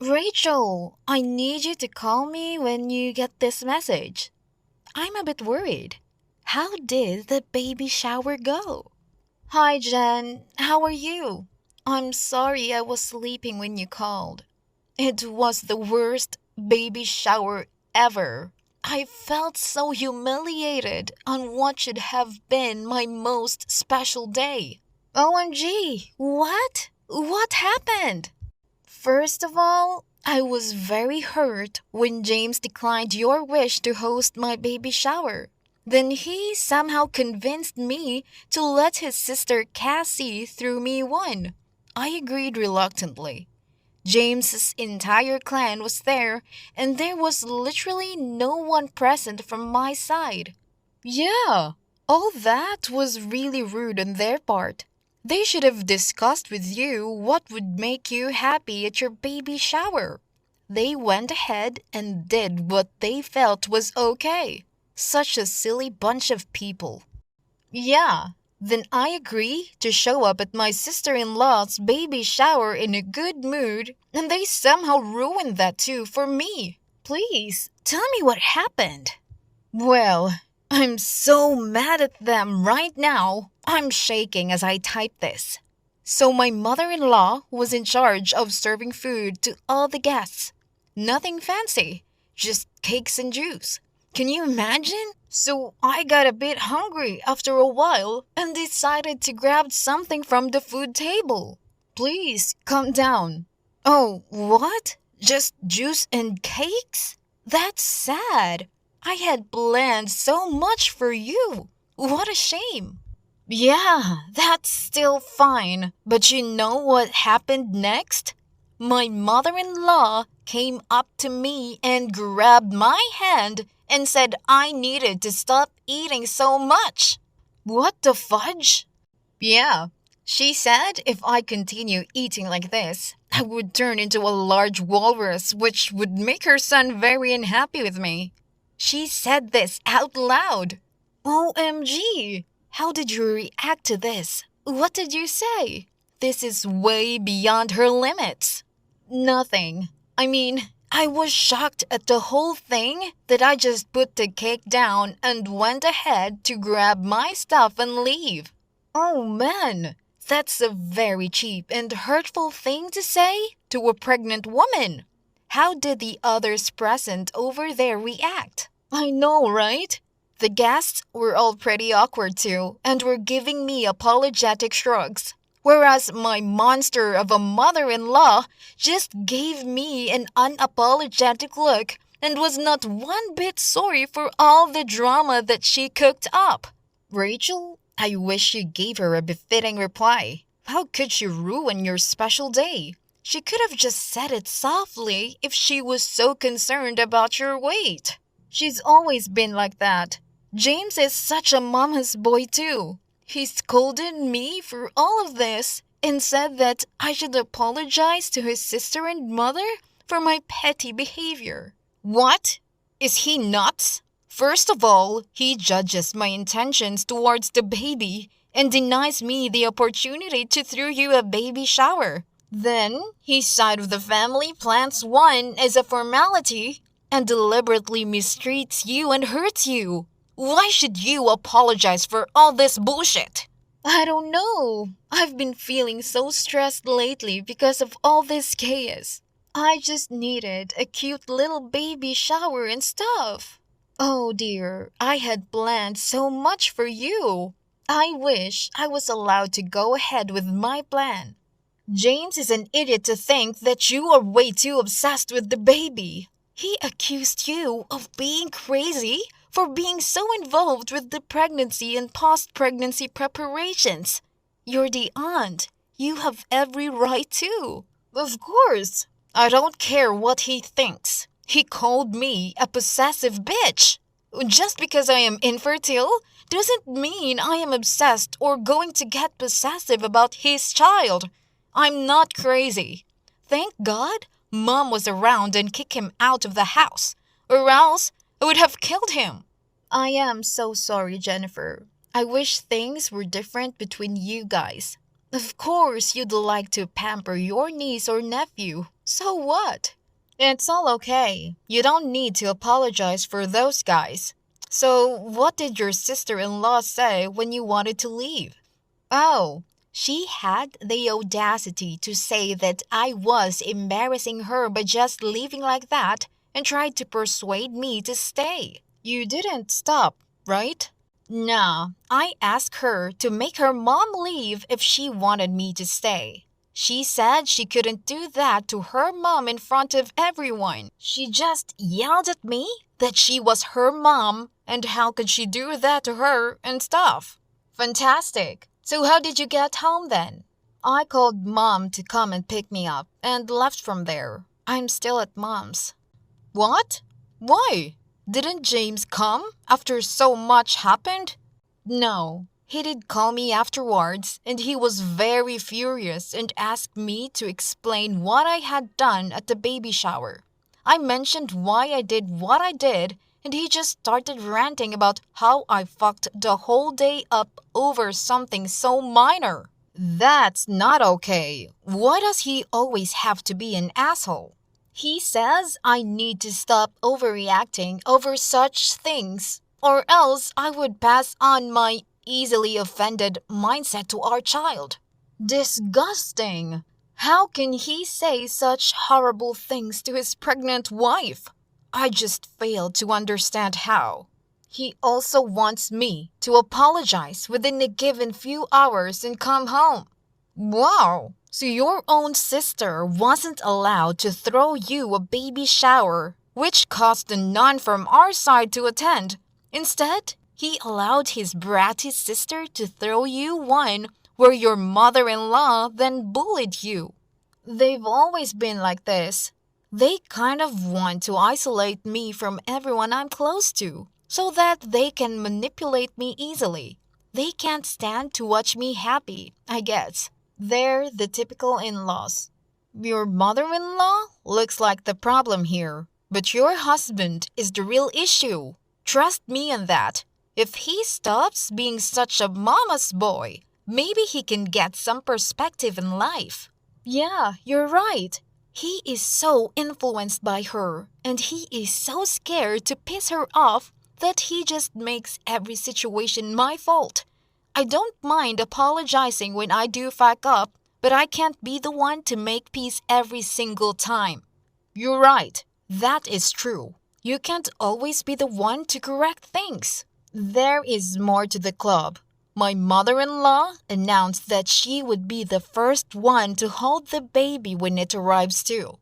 Rachel, I need you to call me when you get this message. I'm a bit worried. How did the baby shower go? Hi, Jen. How are you? I'm sorry I was sleeping when you called. It was the worst baby shower ever. I felt so humiliated on what should have been my most special day. OMG, what? What happened? First of all, I was very hurt when James declined your wish to host my baby shower. Then he somehow convinced me to let his sister Cassie throw me one. I agreed reluctantly. James's entire clan was there, and there was literally no one present from my side. Yeah, all that was really rude on their part. They should have discussed with you what would make you happy at your baby shower. They went ahead and did what they felt was okay. Such a silly bunch of people. Yeah, then I agree to show up at my sister-in-law's baby shower in a good mood, and they somehow ruined that too for me. Please, tell me what happened. Well, I'm so mad at them right now. I'm shaking as I type this. So my mother-in-law was in charge of serving food to all the guests. Nothing fancy, just cakes and juice. Can you imagine? So I got a bit hungry after a while and decided to grab something from the food table. Please, calm down. Oh, what? Just juice and cakes? That's sad. I had planned so much for you. What a shame. Yeah, that's still fine. But you know what happened next? My mother-in-law came up to me and grabbed my hand and said I needed to stop eating so much. What the fudge? Yeah, she said if I continue eating like this, I would turn into a large walrus, which would make her son very unhappy with me. She said this out loud. OMG! How did you react to this? What did you say? This is way beyond her limits. Nothing. I mean, I was shocked at the whole thing that I just put the cake down and went ahead to grab my stuff and leave. Oh man, that's a very cheap and hurtful thing to say to a pregnant woman. How did the others present over there react? I know, right? The guests were all pretty awkward too and were giving me apologetic shrugs. Whereas my monster of a mother-in-law just gave me an unapologetic look and was not one bit sorry for all the drama that she cooked up. Rachel, I wish you gave her a befitting reply. How could she ruin your special day? She could have just said it softly if she was so concerned about your weight. She's always been like that. James is such a mama's boy too. He scolded me for all of this and said that I should apologize to his sister and mother for my petty behavior. What? Is he nuts? First of all, he judges my intentions towards the baby and denies me the opportunity to throw you a baby shower. Then, his side of the family plans one as a formality and deliberately mistreats you and hurts you. Why should you apologize for all this bullshit? I don't know. I've been feeling so stressed lately because of all this chaos. I just needed a cute little baby shower and stuff. Oh dear, I had planned so much for you. I wish I was allowed to go ahead with my plan. James is an idiot to think that you are way too obsessed with the baby. He accused you of being crazy for being so involved with the pregnancy and post-pregnancy preparations. You're the aunt. You have every right to. Of course. I don't care what he thinks. He called me a possessive bitch. Just because I am infertile doesn't mean I am obsessed or going to get possessive about his child. I'm not crazy. Thank God Mom was around and kicked him out of the house, or else I would have killed him. I am so sorry, Jennifer. I wish things were different between you guys. Of course, you'd like to pamper your niece or nephew. So what? It's all okay. You don't need to apologize for those guys. So, what did your sister in law say when you wanted to leave? Oh, she had the audacity to say that I was embarrassing her by just leaving like that and tried to persuade me to stay. You didn't stop, right? Nah, I asked her to make her mom leave if she wanted me to stay. She said she couldn't do that to her mom in front of everyone. She just yelled at me that she was her mom and how could she do that to her and stuff. Fantastic. So how did you get home then? I called mom to come and pick me up and left from there. I'm still at mom's. What? Why? Didn't James come after so much happened? No. He did call me afterwards and he was very furious and asked me to explain what I had done at the baby shower. I mentioned why I did what I did and he just started ranting about how I fucked the whole day up over something so minor. That's not okay. Why does he always have to be an asshole? He says I need to stop overreacting over such things, or else I would pass on my easily offended mindset to our child. Disgusting! How can he say such horrible things to his pregnant wife? I just fail to understand how. He also wants me to apologize within a given few hours and come home. Wow! So your own sister wasn't allowed to throw you a baby shower, which caused none from our side to attend. Instead, he allowed his bratty sister to throw you one where your mother-in-law then bullied you. They've always been like this. They kind of want to isolate me from everyone I'm close to, so that they can manipulate me easily. They can't stand to watch me happy, I guess. They're the typical in-laws. Your mother-in-law looks like the problem here, but your husband is the real issue. Trust me on that. If he stops being such a mama's boy, maybe he can get some perspective in life. Yeah, you're right. He is so influenced by her, and he is so scared to piss her off that he just makes every situation my fault. I don't mind apologizing when I do fuck up, but I can't be the one to make peace every single time. You're right. That is true. You can't always be the one to correct things. There is more to the club. My mother-in-law announced that she would be the first one to hold the baby when it arrives too.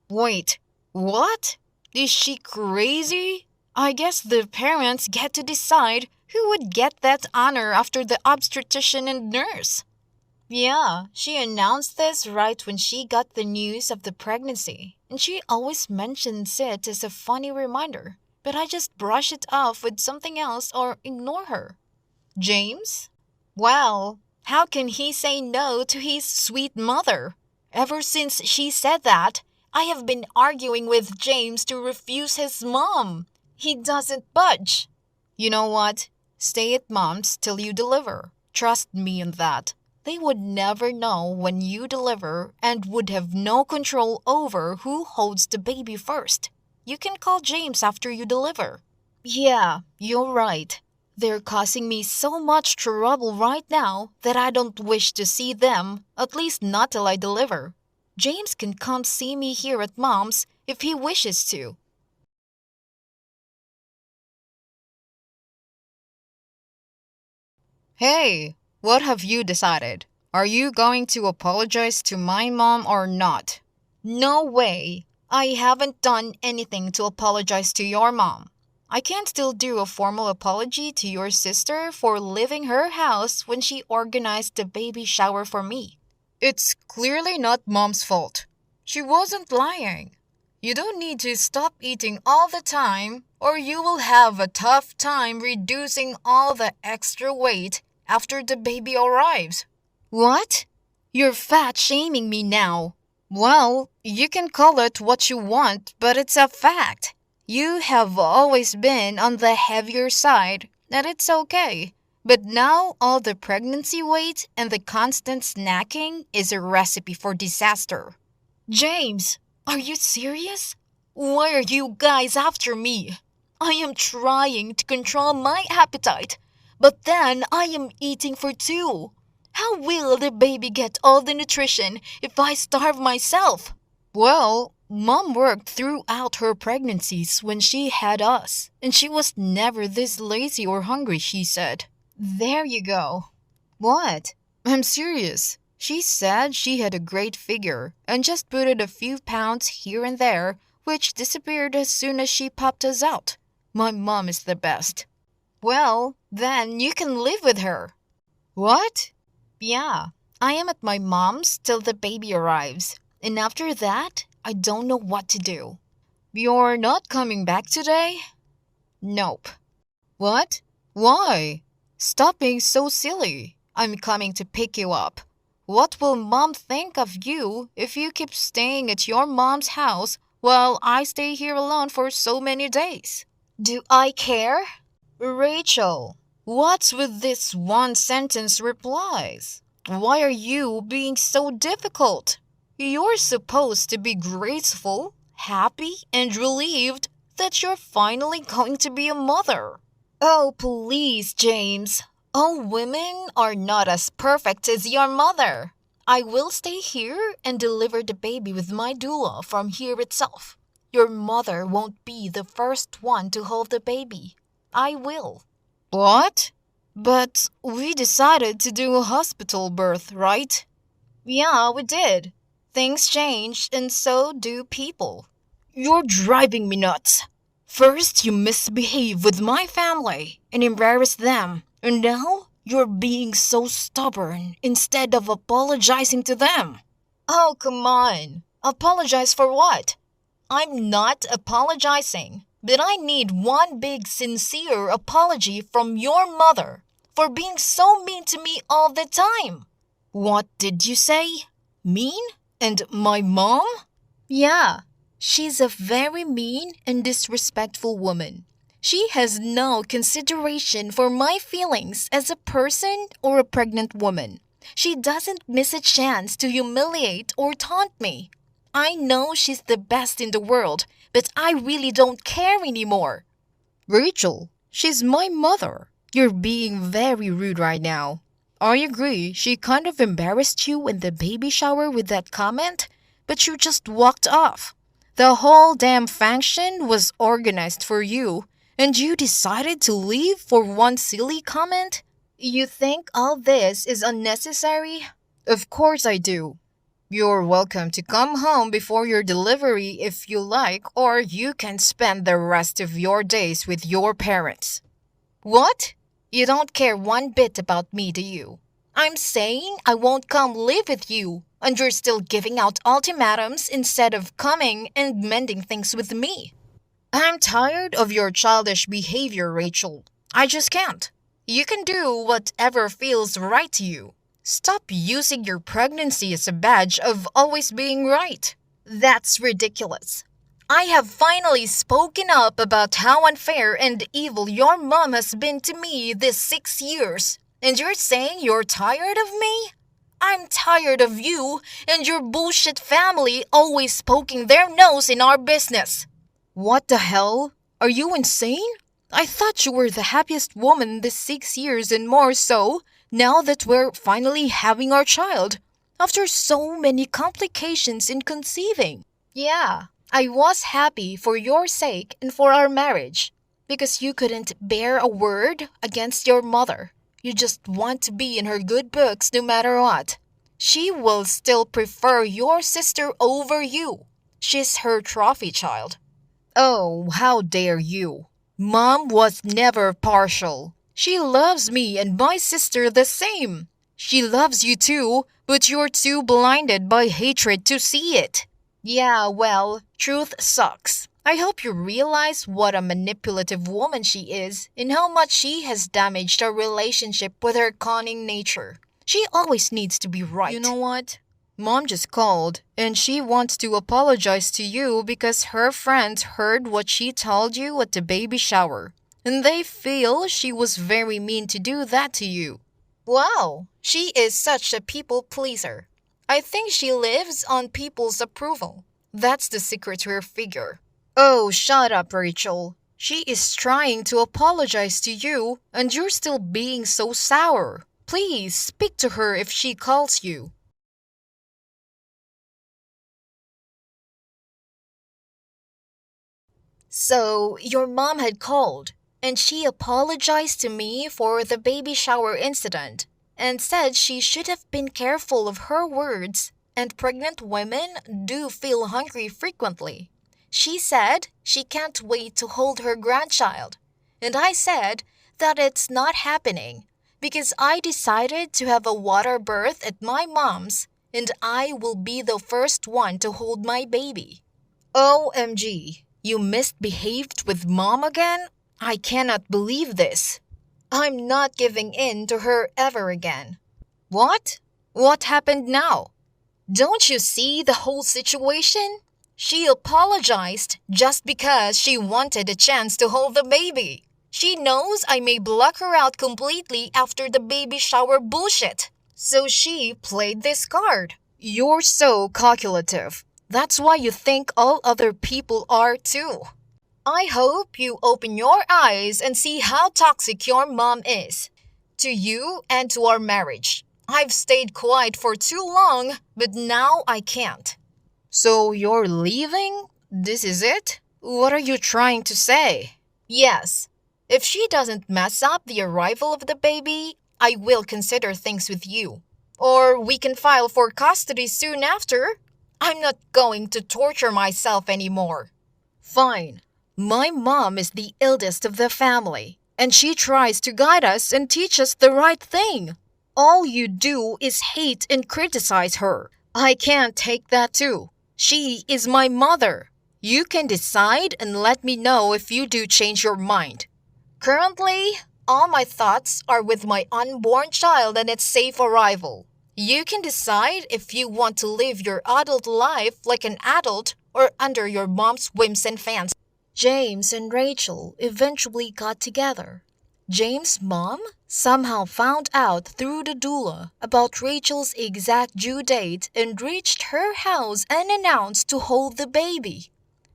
Wait, what? Is she crazy? I guess the parents get to decide who would get that honor after the obstetrician and nurse. Yeah, she announced this right when she got the news of the pregnancy, and she always mentions it as a funny reminder, but I just brush it off with something else or ignore her. James? Well, how can he say no to his sweet mother? Ever since she said that, I have been arguing with James to refuse his mom. He doesn't budge. You know what? Stay at mom's till you deliver. Trust me on that. They would never know when you deliver and would have no control over who holds the baby first. You can call James after you deliver. Yeah, you're right. They're causing me so much trouble right now that I don't wish to see them, at least not till I deliver. James can come see me here at mom's if he wishes to. Hey, what have you decided? Are you going to apologize to my mom or not? No way. I haven't done anything to apologize to your mom. I can't still do a formal apology to your sister for leaving her house when she organized the baby shower for me. It's clearly not mom's fault. She wasn't lying. You don't need to stop eating all the time, or you will have a tough time reducing all the extra weight after the baby arrives. What? You're fat shaming me now. Well, you can call it what you want, but it's a fact. You have always been on the heavier side, and it's okay. But now all the pregnancy weight and the constant snacking is a recipe for disaster. James, are you serious? Why are you guys after me? I am trying to control my appetite, but then I am eating for two. How will the baby get all the nutrition if I starve myself? Well, Mom worked throughout her pregnancies when she had us, and she was never this lazy or hungry, she said. There you go. What? I'm serious. She said she had a great figure and just put it a few pounds here and there, which disappeared as soon as she popped us out. My mom is the best. Well, then you can live with her. What? Yeah, I am at my mom's till the baby arrives. And after that, I don't know what to do. You're not coming back today? Nope. What? Why? Stop being so silly. I'm coming to pick you up. What will mom think of you if you keep staying at your mom's house while I stay here alone for so many days? Do I care? Rachel, what's with this one sentence replies? Why are you being so difficult? You're supposed to be graceful, happy, and relieved that you're finally going to be a mother. Oh, please, James. All women are not as perfect as your mother. I will stay here and deliver the baby with my doula from here itself. Your mother won't be the first one to hold the baby. I will. What? But we decided to do a hospital birth, right? Yeah, we did. Things change, and so do people. You're driving me nuts. First, you misbehave with my family and embarrass them, and now you're being so stubborn instead of apologizing to them. Oh, come on. Apologize for what? I'm not apologizing, but I need one big sincere apology from your mother for being so mean to me all the time. What did you say? Mean? And my mom? Yeah, she's a very mean and disrespectful woman. She has no consideration for my feelings as a person or a pregnant woman. She doesn't miss a chance to humiliate or taunt me. I know she's the best in the world, but I really don't care anymore. Rachel, she's my mother. You're being very rude right now. I agree, she kind of embarrassed you in the baby shower with that comment, but you just walked off. The whole damn function was organized for you, and you decided to leave for one silly comment? You think all this is unnecessary? Of course I do. You're welcome to come home before your delivery if you like, or you can spend the rest of your days with your parents. What? You don't care one bit about me, do you? I'm saying I won't come live with you, and you're still giving out ultimatums instead of coming and mending things with me. I'm tired of your childish behavior, Rachel. I just can't. You can do whatever feels right to you. Stop using your pregnancy as a badge of always being right. That's ridiculous. I have finally spoken up about how unfair and evil your mom has been to me these 6 years. And you're saying you're tired of me? I'm tired of you and your bullshit family always poking their nose in our business. What the hell? Are you insane? I thought you were the happiest woman this 6 years and more so, now that we're finally having our child, after so many complications in conceiving. Yeah, I was happy for your sake and for our marriage, because you couldn't bear a word against your mother. You just want to be in her good books no matter what. She will still prefer your sister over you. She's her trophy child. Oh, how dare you! Mom was never partial. She loves me and my sister the same. She loves you too, but you're too blinded by hatred to see it. Yeah, well, truth sucks. I hope you realize what a manipulative woman she is and how much she has damaged our relationship with her cunning nature. She always needs to be right. You know what? Mom just called, and she wants to apologize to you because her friends heard what she told you at the baby shower, and they feel she was very mean to do that to you. Wow, she is such a people pleaser. I think she lives on people's approval. That's the secret to her figure. Oh, shut up, Rachel. She is trying to apologize to you, and you're still being so sour. Please speak to her if she calls you. So, your mom had called, and she apologized to me for the baby shower incident, and said she should have been careful of her words, and pregnant women do feel hungry frequently. She said she can't wait to hold her grandchild, and I said that it's not happening because I decided to have a water birth at my mom's, and I will be the first one to hold my baby. OMG, you misbehaved with mom again? I cannot believe this. I'm not giving in to her ever again. What? What happened now? Don't you see the whole situation? She apologized just because she wanted a chance to hold the baby. She knows I may block her out completely after the baby shower bullshit. So she played this card. You're so calculative. That's why you think all other people are too. I hope you open your eyes and see how toxic your mom is. To you and to our marriage. I've stayed quiet for too long, but now I can't. So you're leaving? This is it? What are you trying to say? Yes. If she doesn't mess up the arrival of the baby, I will consider things with you. Or we can file for custody soon after. I'm not going to torture myself anymore. Fine. My mom is the eldest of the family, and she tries to guide us and teach us the right thing. All you do is hate and criticize her. I can't take that too. She is my mother. You can decide and let me know if you do change your mind. Currently, all my thoughts are with my unborn child and its safe arrival. You can decide if you want to live your adult life like an adult or under your mom's whims and fancies. James and Rachel eventually got together. James' mom somehow found out through the doula about Rachel's exact due date and reached her house unannounced to hold the baby.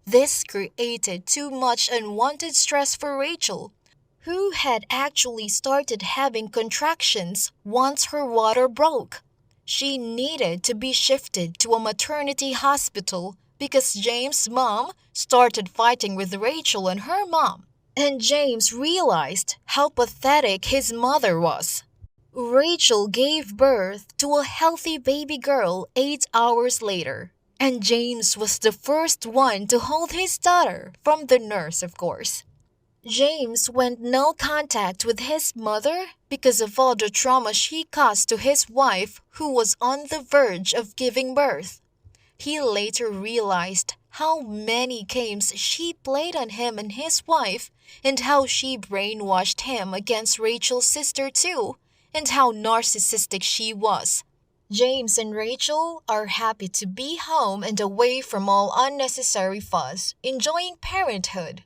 This created too much unwanted stress for Rachel, who had actually started having contractions once her water broke. She needed to be shifted to a maternity hospital because James' mom started fighting with Rachel and her mom. And James realized how pathetic his mother was. Rachel gave birth to a healthy baby girl 8 hours later. And James was the first one to hold his daughter from the nurse, of course. James went no contact with his mother because of all the trauma she caused to his wife who was on the verge of giving birth. He later realized how many games she played on him and his wife, and how she brainwashed him against Rachel's sister too, and how narcissistic she was. James and Rachel are happy to be home and away from all unnecessary fuss, enjoying parenthood.